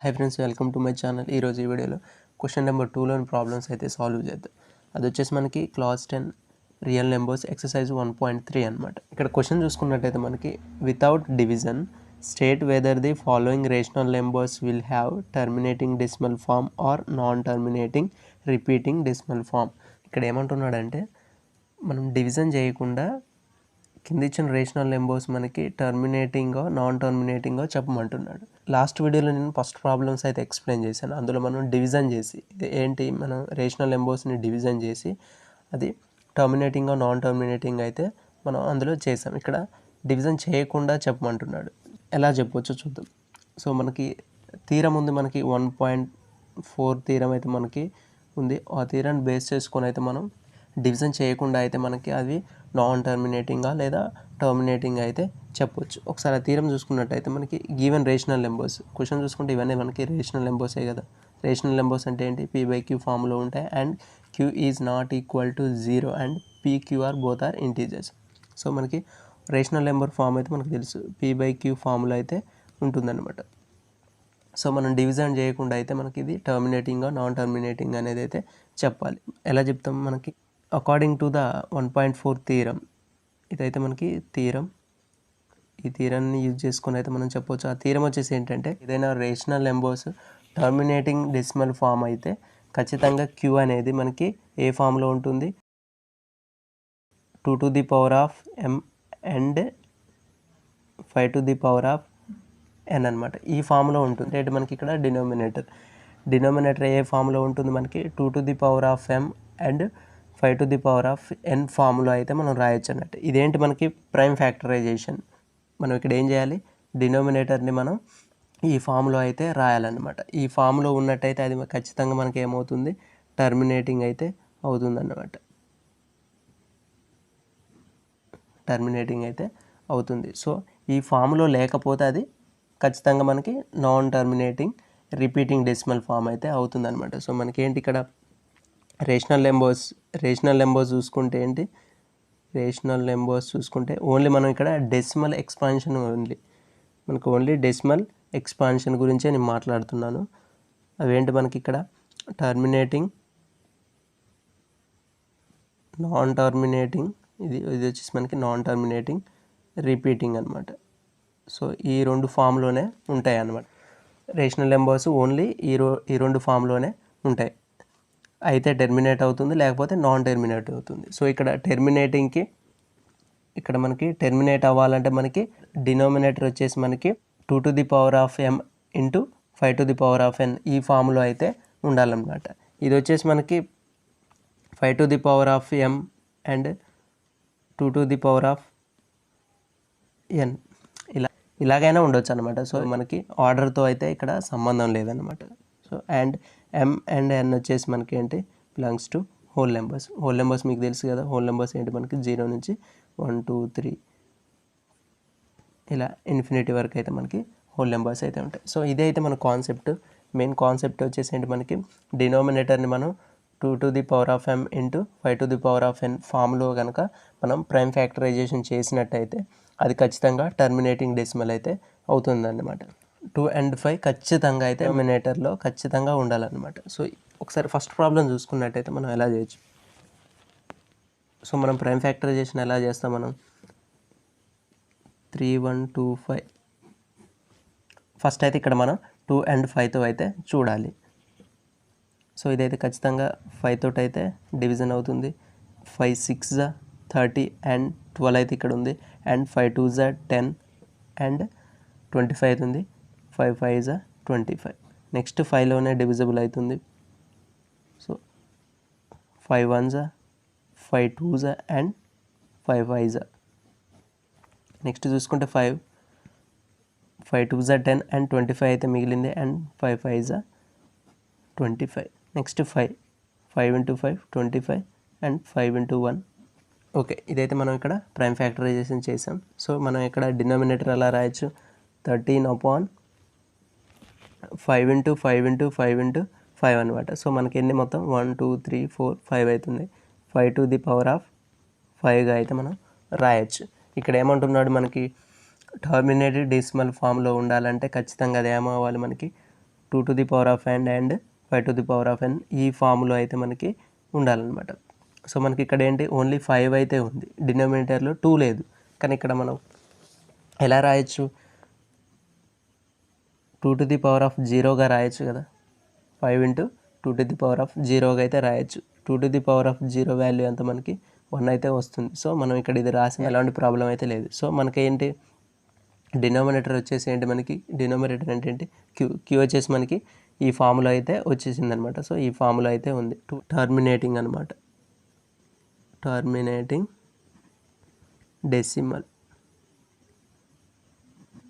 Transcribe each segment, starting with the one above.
Hi friends, welcome to my channel. ఈరోజు ఈ వీడియోలో క్వశ్చన్ నెంబర్ 2లోని ప్రాబ్లమ్స్ అయితే సాల్వ్ చేద్దాం. అది వచ్చేసి మనకి క్లాస్ 10 రియల్ నెంబర్స్ ఎక్సర్సైజ్ 1.3 అనమాట. ఇక్కడ క్వశ్చన్ చూసుకున్నట్టయితే మనకి without division state whether the following rational numbers will have terminating decimal form or non terminating repeating decimal form. ఇక్కడ ఏమంటున్నాడంటే మనం డివిజన్ చేయకుండా కింద ఇచ్చిన రేషనల్ నెంబర్స్ మనకి టర్మినేటింగో నాన్ టర్మినేటింగో చెప్పమంటున్నాడు. లాస్ట్ వీడియోలో నేను ఫస్ట్ ప్రాబ్లమ్స్ అయితే ఎక్స్ప్లెయిన్ చేశాను. అందులో మనం డివిజన్ చేసి ఏంటి మనం రేషనల్ నెంబర్స్ని డివిజన్ చేసి అది టర్మినేటింగో నాన్ టర్మినేటింగ్ అయితే మనం అందులో చేసాం. ఇక్కడ డివిజన్ చేయకుండా చెప్పమంటున్నాడు. ఎలా చెప్పవచ్చో చూద్దాం. సో మనకి థీరం ఉంది, మనకి 1.4 థీరం అయితే మనకి ఉంది. ఆ థీరాన్ని బేస్ చేసుకొని అయితే మనం డివిజన్ చేయకుండా అయితే మనకి అది నాన్ టర్మినేటింగా లేదా టర్మినేటింగ్ అయితే చెప్పొచ్చు. ఒకసారి ఆ థీరం చూసుకున్నట్టయితే మనకి గివెన్ రేషనల్ నెంబర్స్ క్వశ్చన్ చూసుకుంటే ఇవన్నీ మనకి రేషనల్ నెంబర్సే కదా. రేషనల్ నెంబర్స్ అంటే ఏంటి? p/q ఫామ్లో ఉంటాయి and q is not equal to 0 and pqr both are integers. So మనకి రేషనల్ నెంబర్ ఫామ్ అయితే మనకు తెలుసు, p/q ఫామ్లో అయితే ఉంటుందన్నమాట. సో మనం డివిజన్ చేయకుండా అయితే మనకి ఇది టర్మినేటింగ్ నాన్ టర్మినేటింగ్ అనేది అయితే చెప్పాలి. ఎలా చెప్తాం? మనకి అకార్డింగ్ టు ద 1.4 థీరం, ఇదైతే మనకి థీరం. ఈ థీరాన్ని యూజ్ చేసుకొని అయితే మనం చెప్పవచ్చు. ఆ థీరం వచ్చేసి ఏంటంటే ఏదైనా rational numbers terminating decimal form అయితే ఖచ్చితంగా q అనేది మనకి ఏ ఫామ్లో ఉంటుంది? 2 to the power of m and 5 to the power of n అనమాట. ఈ ఫామ్లో ఉంటుంది. అంటే మనకి ఇక్కడ డినోమినేటర్ ఏ ఫామ్లో ఉంటుంది? మనకి 2 to the power of m and 5 to the power of n ఫామ్లో అయితే మనం రాయొచ్చు అన్నట్టు. ఇదేంటి? మనకి ప్రైమ్ ఫ్యాక్టరైజేషన్. మనం ఇక్కడ ఏం చేయాలి? డినోమినేటర్ని మనం ఈ ఫామ్లో అయితే రాయాలన్నమాట. ఈ ఫామ్లో ఉన్నట్టయితే అది ఖచ్చితంగా మనకి ఏమవుతుంది? టర్మినేటింగ్ అయితే అవుతుందన్నమాట. టర్మినేటింగ్ అయితే అవుతుంది. సో ఈ ఫామ్లో లేకపోతే అది ఖచ్చితంగా మనకి non terminating repeating decimal form అయితే అవుతుందన్నమాట. సో మనకేంటి ఇక్కడ రేషనల్ నెంబర్స్ చూసుకుంటే ఏంటి? రేషనల్ నెంబర్స్ చూసుకుంటే ఓన్లీ మనం ఇక్కడ డెసిమల్ ఎక్స్పాన్షన్ మనకు ఓన్లీ డెసిమల్ ఎక్స్పాన్షన్ గురించే నేను మాట్లాడుతున్నాను. అవేంటి మనకి ఇక్కడ? టర్మినేటింగ్, నాన్ టర్మినేటింగ్, ఇది వచ్చేసి మనకి నాన్ టర్మినేటింగ్, రిపీటింగ్ అనమాట. సో ఈ రెండు ఫామ్లోనే ఉంటాయి అన్నమాట. రేషనల్ నెంబర్స్ ఓన్లీ ఈ రెండు ఫామ్లోనే ఉంటాయి. అయితే టెర్మినేట్ అవుతుంది, లేకపోతే నాన్ టెర్మినేట్ అవుతుంది. సో ఇక్కడ టెర్మినేటింగ్కి ఇక్కడ మనకి టెర్మినేట్ అవ్వాలంటే మనకి డినోమినేటర్ వచ్చేసి మనకి 2 to the power of m into 5 to the power of n ఈ ఫామ్లో అయితే ఉండాలన్నమాట. ఇది వచ్చేసి మనకి 5 to the power of m and 2 to the power of n ఇలాగైనా ఉండొచ్చు అనమాట. సో మనకి ఆర్డర్తో అయితే ఇక్కడ సంబంధం లేదనమాట. So and m and n వచ్చేసి మనకి ఏంటి? బిలాంగ్స్ టు హోల్ నెంబర్స్ మీకు తెలుసు కదా. హోల్ నెంబర్స్ ఏంటి? మనకి 0 నుంచి 1 2 3 ఇలా ఇన్ఫినిటీ వరకు అయితే మనకి హోల్ నెంబర్స్ అయితే ఉంటాయి. సో ఇదే అయితే మన మెయిన్ కాన్సెప్ట్ వచ్చేసి ఏంటి? మనకి డినోమినేటర్ని మనం 2 to the power of m into 5 to the power of n ఫామ్లో కనుక మనం ప్రైమ్ ఫ్యాక్టరైజేషన్ చేసినట్టయితే అది ఖచ్చితంగా టర్మినేటింగ్ డెసిమల్ అయితే అవుతుందన్నమాట. 2 and 5 ఖచ్చితంగా అయితే డినోమినేటర్లో ఖచ్చితంగా ఉండాలన్నమాట. సో ఒకసారి ఫస్ట్ ప్రాబ్లం చూసుకున్నట్టయితే మనం ఎలా చేయొచ్చు? సో మనం ప్రైమ్ ఫ్యాక్టరైజేషన్ ఎలా చేస్తాం? మనం 3 1 2 5 ఫస్ట్ అయితే ఇక్కడ మనం 2 and 5తో అయితే చూడాలి. సో ఇదైతే ఖచ్చితంగా 5 తోటి అయితే డివిజన్ అవుతుంది. 5 6 30 అండ్ 12 అయితే ఇక్కడ ఉంది. అండ్ 5 2 10 అండ్ 25 అయితే ఉంది. 5 5 25. నెక్స్ట్ 5లోనే డివిజిబుల్ అవుతుంది. So 5 1 5 2 and 5 5. నెక్స్ట్ చూసుకుంటే 5 2 10 అండ్ 25 అయితే మిగిలింది. And 5 5 25. Next 5 into 5 25 and 5 into 1. Okay, ఇదైతే మనం ఇక్కడ ప్రైమ్ ఫ్యాక్టరైజేషన్ చేసాం. సో మనం ఇక్కడ డినామినేటర్ ఎలా రాయొచ్చు? 13/5 into 5 into 5 into 5 అనమాట. సో మనకి ఎన్ని మొత్తం 1 2 3 4 5 అవుతుంది. 5 to the power of 5గా అయితే మనం రాయొచ్చు. ఇక్కడ ఏమంటున్నాడు? మనకి టర్మినేటెడ్ డెసిమల్ ఫామ్లో ఉండాలంటే ఖచ్చితంగా అది ఏమవ్వాలి? మనకి 2 to the power of n and 5 to the power of n ఈ ఫామ్లో అయితే మనకి ఉండాలన్నమాట. సో మనకి ఇక్కడ ఏంటి ఓన్లీ 5 అయితే ఉంది, డినామినేటర్లో 2 లేదు. కానీ ఇక్కడ మనం ఎలా రాయొచ్చు, 2 to the power of 0గా రాయొచ్చు కదా. 5 into 2 to the power of 0గా అయితే రాయొచ్చు. 2 to the power of 0 value ఎంత మనకి 1 అయితే వస్తుంది. సో మనం ఇక్కడ ఇది రాసిన ఎలాంటి ప్రాబ్లం అయితే లేదు. సో మనకి ఏంటి డినామినేటర్ వచ్చేసి ఏంటి, మనకి డినామినేటర్ అంటే ఏంటి క్యూ వచ్చేసి మనకి ఈ ఫామ్లో అయితే వచ్చేసింది అనమాట. సో ఈ ఫామ్లో అయితే ఉంది. టర్మినేటింగ్ అనమాట, టర్మినేటింగ్ డెసిమల్,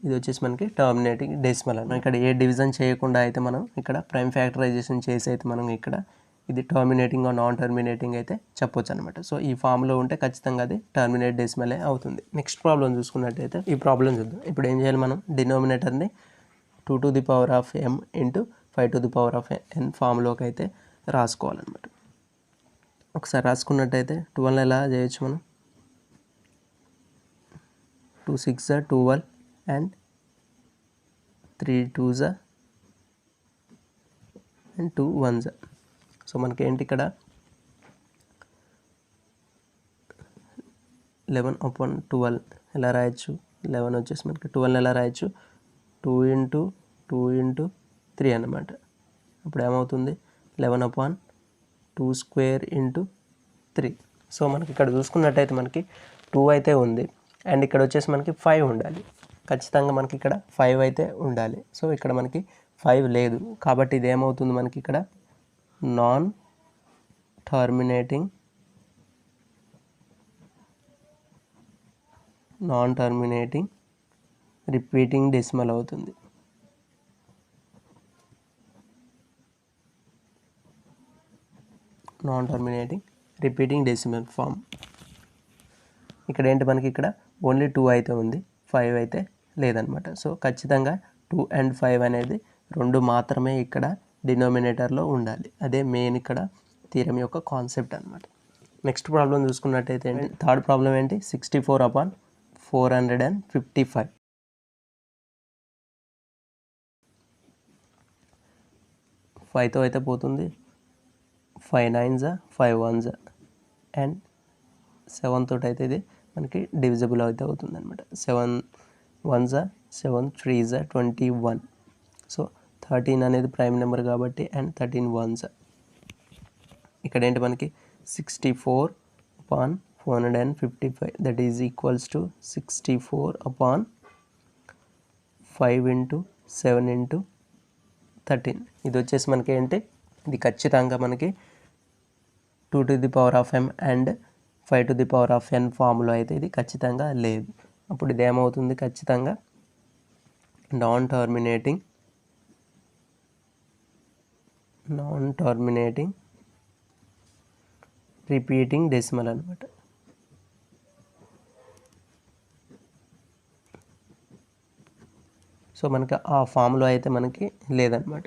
ఇది వచ్చేసి మనకి టర్మినేటింగ్ డెసిమల్ అన్నమాట. ఇక్కడ ఏ డివిజన్ చేయకుండా అయితే మనం ఇక్కడ ప్రైమ్ ఫ్యాక్టరైజేషన్ చేసి అయితే మనం ఇక్కడ ఇది టర్మినేటింగ్ నాన్ టర్మినేటింగ్ అయితే చెప్పొచ్చు అనమాట. సో ఈ ఫామ్లో ఉంటే ఖచ్చితంగా అది టర్మినేట్ డెసిమలే అవుతుంది. నెక్స్ట్ ప్రాబ్లం చూసుకున్నట్టయితే ఈ ప్రాబ్లం చూద్దాం. ఇప్పుడు ఏం చేయాలి, మనం డినామినేటర్ని 2 to the power of m into 5 to the power of n ఫామ్లోకి అయితే రాసుకోవాలన్నమాట. ఒకసారి రాసుకున్నట్టయితే 12 ఎలా చేయొచ్చు మనం, 2 6 12 అండ్ 3 2 అండ్ 2 1. సో మనకి ఏంటి ఇక్కడ 11/12 ఎలా రాయొచ్చు, 11 వచ్చేసి మనకి 12 ఎలా రాయొచ్చు, 2 ఇంటూ 2 ఇంటూ 3 అన్నమాట. అప్పుడు ఏమవుతుంది 11/2 స్క్వేర్ ఇంటూ 3. సో మనకి ఇక్కడ చూసుకున్నట్టయితే మనకి 2 అయితే ఉంది అండ్ ఇక్కడ వచ్చేసి మనకి 5 ఉండాలి. ఖచ్చితంగా మనకి ఇక్కడ 5 అయితే ఉండాలి. సో ఇక్కడ మనకి 5 లేదు కాబట్టి ఇది ఏమవుతుంది మనకి ఇక్కడ నాన్ టర్మినేటింగ్ రిపీటింగ్ డెసిమల్ అవుతుంది. Non terminating repeating decimal form. ఇక్కడ ఏంటి మనకి ఇక్కడ ఓన్లీ 2 అయితే ఉంది, 5 అయితే లేదనమాట. సో ఖచ్చితంగా 2 and 5 అనేది 2 మాత్రమే ఇక్కడ డినామినేటర్లో ఉండాలి. అదే మెయిన్ ఇక్కడ థీరం యొక్క కాన్సెప్ట్ అనమాట. నెక్స్ట్ ప్రాబ్లం చూసుకున్నట్టయితే ఏంటి, థర్డ్ ప్రాబ్లం ఏంటి, 64/455. 5తో అయితే పోతుంది, 5 9s 5 1s అండ్ 7 తోటి అయితే ఇది మనకి డివిజిబుల్ అయితే అవుతుంది అనమాట. 7 1s 7 3s 21. సో 13 అనేది ప్రైమ్ నెంబర్ కాబట్టి అండ్ 13 1s. ఇక్కడ ఏంటి మనకి 64/455 that is equals to 64/5 into 7 into 13. ఇది వచ్చేసి మనకి ఏంటి, ఇది ఖచ్చితంగా మనకి 2 to the power of m and 5 to the power of n ఫామ్లో అయితే ఇది ఖచ్చితంగా లేదు. అప్పుడు ఇది ఏమవుతుంది, ఖచ్చితంగా నాన్ టర్మినేటింగ్ రిపీటింగ్ డెసిమల్ అనమాట. సో మనకి ఆ ఫామ్లో అయితే మనకి లేదనమాట.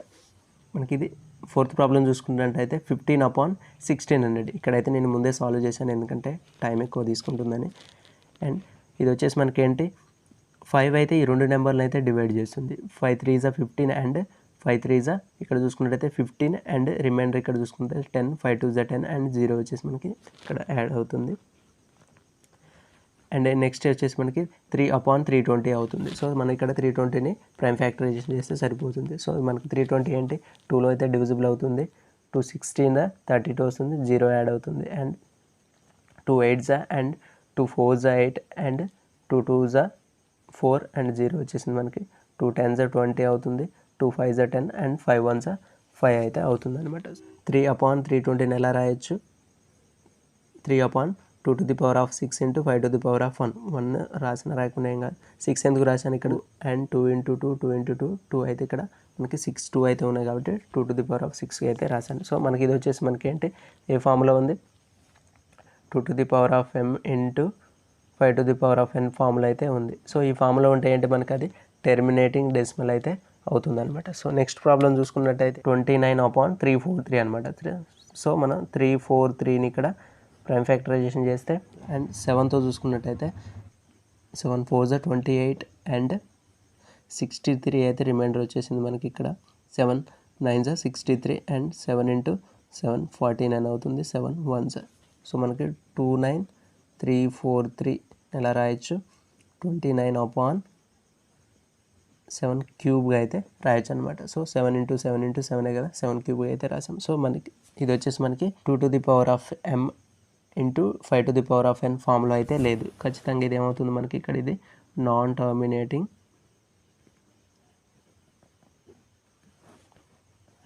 మనకి ఇది ఫోర్త్ ప్రాబ్లం చూసుకున్నట్టయితే 15/1600. ఇక్కడైతే నేను ముందే సాల్వ్ చేశాను ఎందుకంటే టైం ఎక్కువ తీసుకుంటుందని. అండ్ ఇది వచ్చేసి మనకి ఏంటి 5 అయితే ఈ రెండు నెంబర్లు అయితే డివైడ్ చేస్తుంది. 5 3s 15 అండ్ 5 3s ఇక్కడ చూసుకున్నట్టయితే 15 అండ్ రిమైండర్ ఇక్కడ చూసుకుంటే 10, 5 2s 10 అండ్ 0 వచ్చేసి మనకి ఇక్కడ యాడ్ అవుతుంది. అండ్ నెక్స్ట్ వచ్చేసి మనకి 3/320 అవుతుంది. సో మనం ఇక్కడ 320ని ప్రైమ్ ఫ్యాక్టరైజేషన్ చేస్తే సరిపోతుంది. సో మనకి 320 ఏంటి 2లో అయితే డివిజిబుల్ అవుతుంది, 2 16 32 వస్తుంది, 0 యాడ్ అవుతుంది and 2 8s and 2 4s 8 and 2 2s 4 and 0 వచ్చేసింది మనకి 2 10s 20 అవుతుంది, 2 5s 10 అండ్ 5 1s 5 అయితే అవుతుంది అనమాట. 3/320ని ఎలా రాయొచ్చు, 3/2 to the power of 6 into 5 to the power of 1 రాసిన రాయకుండా ఏం కాదు. 6 ఎందుకు రాశాను ఇక్కడ అండ్ 2 ఇంటూ 2 2 ఇంటూ 2 2 అయితే ఇక్కడ మనకి 6 2 అయితే ఉన్నాయి కాబట్టి 2 to the power of 6 అయితే రాశాను. సో మనకి ఇది వచ్చేసి మనకి ఏంటి ఏ ఫామ్లో ఉంది, 2 to the power of m into 5 to the power of n ఫామ్లో అయితే ఉంది. సో ఈ ఫామ్లో ఉంటే ఏంటి మనకి అది టెర్మినేటింగ్ డెసిమల్ అయితే అవుతుంది అనమాట. సో నెక్స్ట్ ప్రాబ్లం చూసుకున్నట్టయితే 29/343 అనమాట. సో మనం 343ని ఇక్కడ ప్రైమ్ ఫ్యాక్టరైజేషన్ చేస్తే అండ్ 7తో చూసుకున్నట్టయితే 7 4s 28 అండ్ 63 అయితే రిమైండర్ వచ్చేసింది మనకి ఇక్కడ 7 9 63 అండ్ 7 ఇంటూ 7 49 అవుతుంది. 7 1 సో మనకి 29343 ఎలా రాయొచ్చు 29/7 క్యూబ్గా అయితే రాయొచ్చు అనమాట. సో 7 ఇంటూ 7 ఇంటూ 7 కదా 7 క్యూబ్గా అయితే రాసాం. సో మనకి ఇది వచ్చేసి మనకి 2m ఇంటూ 5n ఫామ్లో అయితే లేదు. ఖచ్చితంగా ఇది ఏమవుతుంది మనకి ఇక్కడ ఇది నాన్ టర్మినేటింగ్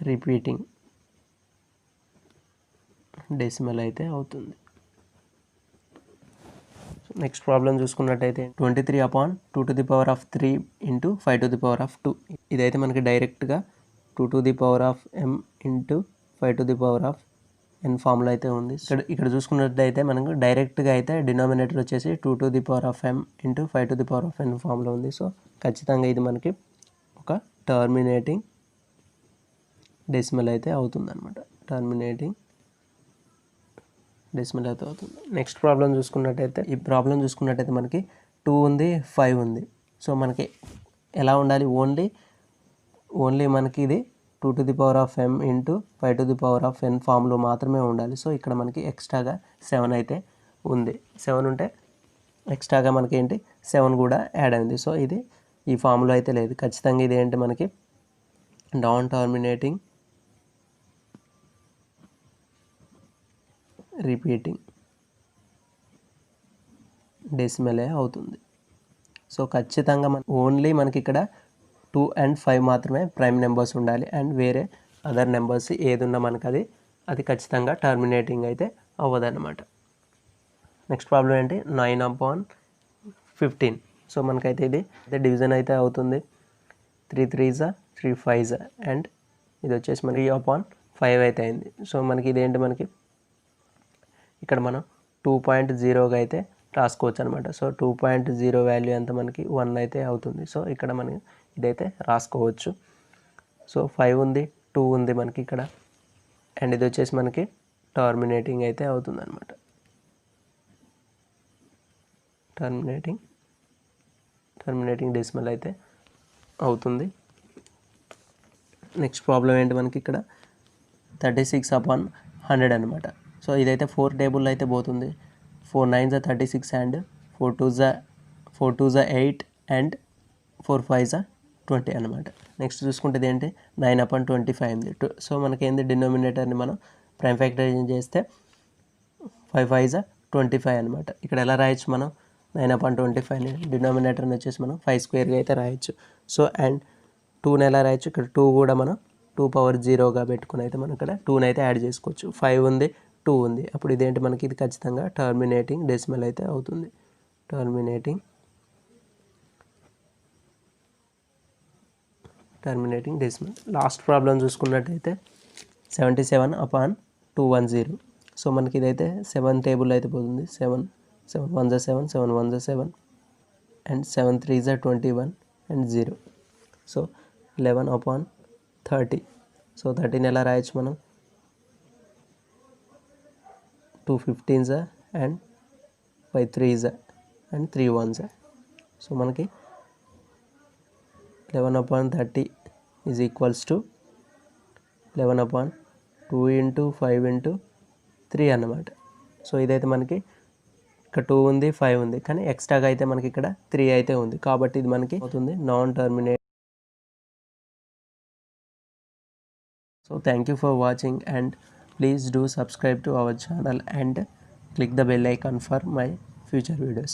రిపీటింగ్ డెసిమల్ అయితే అవుతుంది. నెక్స్ట్ ప్రాబ్లం చూసుకున్నట్టయితే 23/2 ఇంటూ 5 ఇదైతే మనకి డైరెక్ట్గా 2m ఇంటూ 5n ఫామ్లో అయితే ఉంది. ఇక్కడ చూసుకున్నట్టయితే మనకు డైరెక్ట్గా అయితే డినామినేటర్ వచ్చేసి 2m ఇంటూ 5n ఫామ్లో ఉంది. సో ఖచ్చితంగా ఇది మనకి ఒక టర్మినేటింగ్ డెసిమల్ అయితే అవుతుంది అనమాట. టర్మినేటింగ్ డెసిమల్ అయితే అవుతుంది. నెక్స్ట్ ప్రాబ్లం చూసుకున్నట్టయితే ఈ ప్రాబ్లం చూసుకున్నట్టయితే మనకి 2 ఉంది 5 ఉంది. సో మనకి ఎలా ఉండాలి ఓన్లీ మనకి ఇది 2m ఇంటూ 5n ఫామ్లో మాత్రమే ఉండాలి. సో ఇక్కడ మనకి ఎక్స్ట్రాగా 7 అయితే ఉంది. 7 ఉంటే ఎక్స్ట్రాగా మనకి ఏంటి 7 కూడా యాడ్ అయింది. సో ఇది ఈ ఫామ్లో అయితే లేదు. ఖచ్చితంగా ఇది ఏంటి మనకి నాన్ టర్మినేటింగ్ రిపీటింగ్ డెసిమలే అవుతుంది. సో ఖచ్చితంగా ఓన్లీ మనకి ఇక్కడ 2 and 5 మాత్రమే ప్రైమ్ నెంబర్స్ ఉండాలి. అండ్ వేరే అదర్ నెంబర్స్ ఏది ఉన్నా మనకు అది ఖచ్చితంగా టర్మినేటింగ్ అయితే అవ్వదన్నమాట. నెక్స్ట్ ప్రాబ్లం ఏంటి 9/15. సో మనకైతే ఇది డివిజన్ అయితే అవుతుంది. 3 3s 3 5s అండ్ ఇది వచ్చేసి మనకి 3/5 అయితే అయింది. సో మనకి ఇదేంటి మనకి ఇక్కడ మనం 2.0గా అయితే రాసుకోవచ్చు అనమాట. సో 2.0 వాల్యూ ఎంత మనకి 1 అయితే అవుతుంది. సో ఇక్కడ మనం ఇదైతే రాసుకోవచ్చు. సో 5 ఉంది 2 ఉంది మనకి ఇక్కడ అండ్ ఇది వచ్చేసి మనకి టర్మినేటింగ్ అయితే అవుతుంది అనమాట. టర్మినేటింగ్ డెసిమల్ అయితే అవుతుంది. నెక్స్ట్ ప్రాబ్లం ఏంటి మనకి ఇక్కడ 36/100 అనమాట. సో ఇదైతే 4 టేబుల్లో అయితే పోతుంది. 4 9s 36 and 4 2s 8 and 4 5s 20 అనమాట. నెక్స్ట్ చూసుకుంటే ఏంటి 9/25 ఉంది. సో మనకేంది డినోమినేటర్ని మనం ప్రైమ్ ఫ్యాక్టరైజేషన్ చేస్తే 5 5s 25 అనమాట. ఇక్కడ ఎలా రాయొచ్చు మనం 9/25ని డినోమినేటర్ని వచ్చేసి మనం 5² అయితే రాయొచ్చు. సో అండ్ 2ని ఎలా రాయొచ్చు ఇక్కడ 2 కూడా మనం 2/0గా పెట్టుకుని అయితే మనం ఇక్కడ 2ని అయితే యాడ్ చేసుకోవచ్చు. 5 ఉంది 2 ఉంది. అప్పుడు ఇదేంటి మనకి ఇది ఖచ్చితంగా టర్మినేటింగ్ డెసిమల్ అయితే అవుతుంది. Terminating decimal. లాస్ట్ ప్రాబ్లం చూసుకున్నట్టయితే 77/210. సో మనకి ఇదైతే 7 టేబుల్ అయితే పోతుంది. 7 1s 7 7 1s 7 and 7 3s 21 and 0. So 11/30. So 30ని ఎలా రాయొచ్చు మనం 2 15s and 5 3s and 3 1s. So మనకి 11/30 is equals to 11/2 into 5 into 3 అన్నమాట. సో ఇదైతే మనకి ఇక్కడ 2 ఉంది 5 ఉంది కానీ ఎక్స్ట్రాగా అయితే మనకి ఇక్కడ 3 అయితే ఉంది కాబట్టి ఇది మనకి అవుతుంది non terminate. So thank you for watching and please do subscribe to our channel and click the bell icon for my future videos.